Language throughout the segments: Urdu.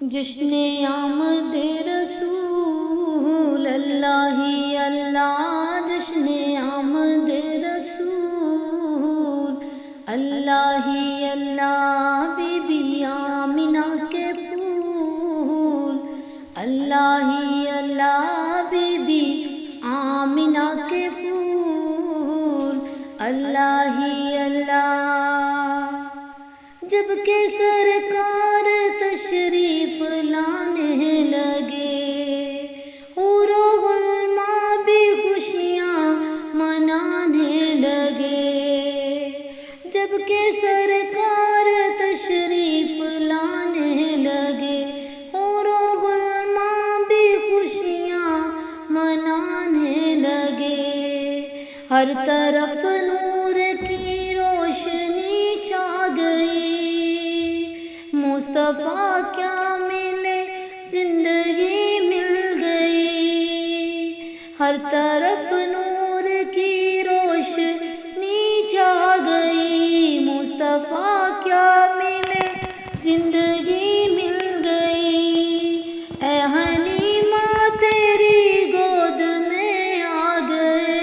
جشن آمد رسول اللہ ہی اللہ، جشن آمد رسول اللہ ہی اللہ، بی بی آمنہ کے پھول اللہ ہی اللہ، بی بی آمنہ کے پھول اللہ ہی اللہ۔ جب کہ سرکار تشریف لانے لگے، حور و غلماں بھی خوشیاں منانے لگے۔ جب کہ سرکار تشریف لانے لگے، حور و غلماں بھی خوشیاں منانے لگے۔ ہر طرف نور کی روشنی چھا گئی، مصطفیٰ کیا ملے زندگی مل گئی۔ ہر طرف نور کی روشنی چھا گئی، مصطفیٰ کیا ملے زندگی مل گئی۔ اے حلیمہ تیری گود میں آ گئے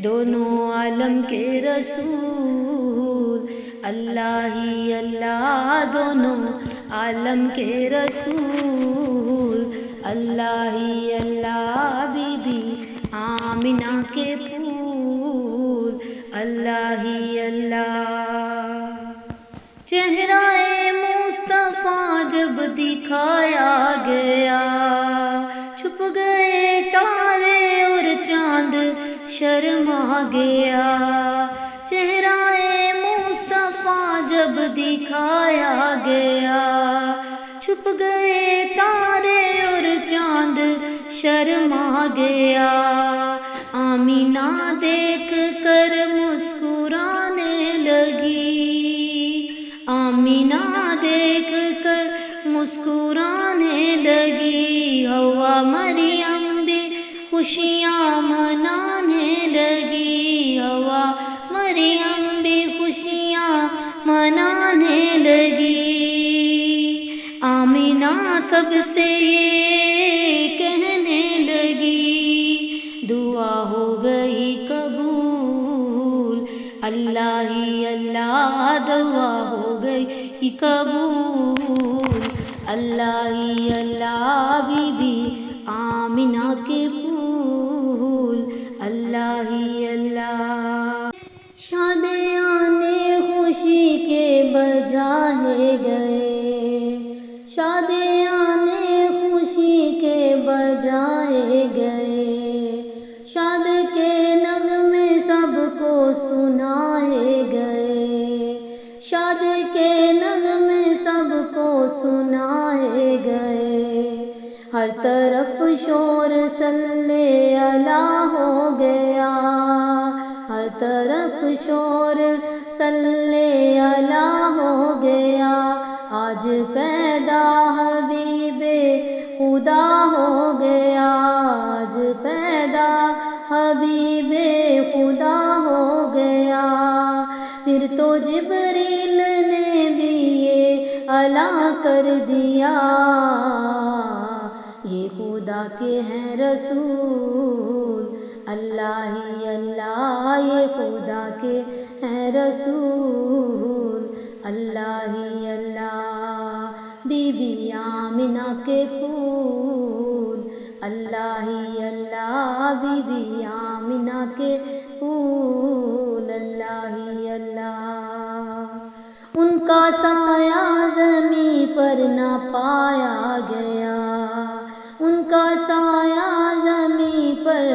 دونوں عالم کے رسول اللہ ہی اللہ، دونوں عالم کے رسول اللہ ہی اللہ، بی بی آمنہ کے پھول اللہ ہی اللہ۔ چہرہ مصطفیٰ جب دکھایا گیا، چھپ گئے تارے اور چاند شرما گیا۔ چہرہ مصطفیٰ جب دکھایا گیا، چھپ گئے تارے اور چاند شرما گیا۔ آمینہ دیکھ کر مسکرانے لگی، آمینہ دیکھ کر مسکرانے لگی۔ حوا مریم بھی خوشیاں منانے لگی، حوا مریم بھی خوشیاں منانے لگی۔ آمینہ سب سے یہ کہنے لگی، دعا ہو گئی قبول اللہ ہی اللہ، دعا ہو گئی قبول اللہ ہی اللہ، بی بی آمنہ کے پھول اللہ ہی اللہ۔ شادیاں نے خوشی کے بجائے گئے، شادیاں نے خوشی کے بجائے گئے، شاد کے نغمے سب کو سنائے گئے، شاد کے نغمے سب کو سنائے گئے۔ ہر طرف شور صلی اللہ ہو گیا، ہر طرف شور صلی اللہ ہو گیا۔ آج پیدا حبیب خدا ہو گیا، آج پیدا حبیب خدا ہو گیا۔ پھر تو جبریل نے بھی یہ اعلان کر دیا، یہ خدا کے ہیں رسول اللہ ہی اللہ، یہ خدا کے ہیں رسول اللہ ہی اللہ، بی بی آمنہ کے پھول اللہ ہی اللہ، بی بی آمنہ کے پھول اللہ ہی اللہ۔ ان کا سایہ زمین پر نہ پایا گیا، ان کا سایہ زمین پر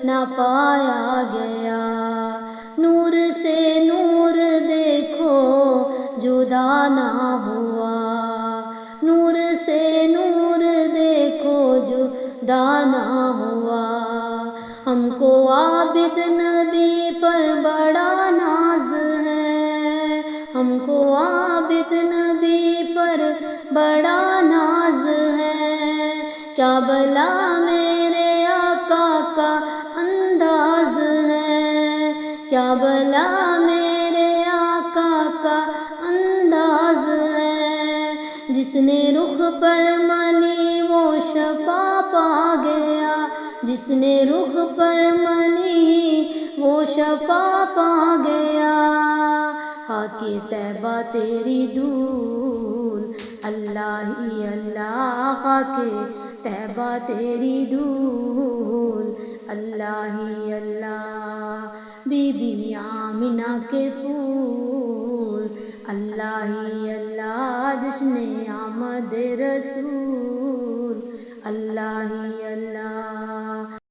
نہ پایا گیا۔ نور سے نور دیکھو جدا نہ ہوا، نور سے نور دیکھو جدا نہ ہوا۔ ہم کو عابد نبی پر بڑا ناز ہے، ہم کو عابد نبی پر بڑا ناز ہے۔ کیا بلا میرے آقا کا انداز ہے، کیا بلا میرے آقا کا انداز ہے۔ جس نے رخ پر منی وہ شفا پا گیا، جس نے رخ پر منی وہ شفا پا گیا۔ خاک طیبہ تیری دھول اللہ ہی اللہ، خاک طیبہ تیری دھول اللہ ہی اللہ۔ بی بی آمنہ کے پھول اللہ ہی اللہ، جشن آمد رسول اللہ ہی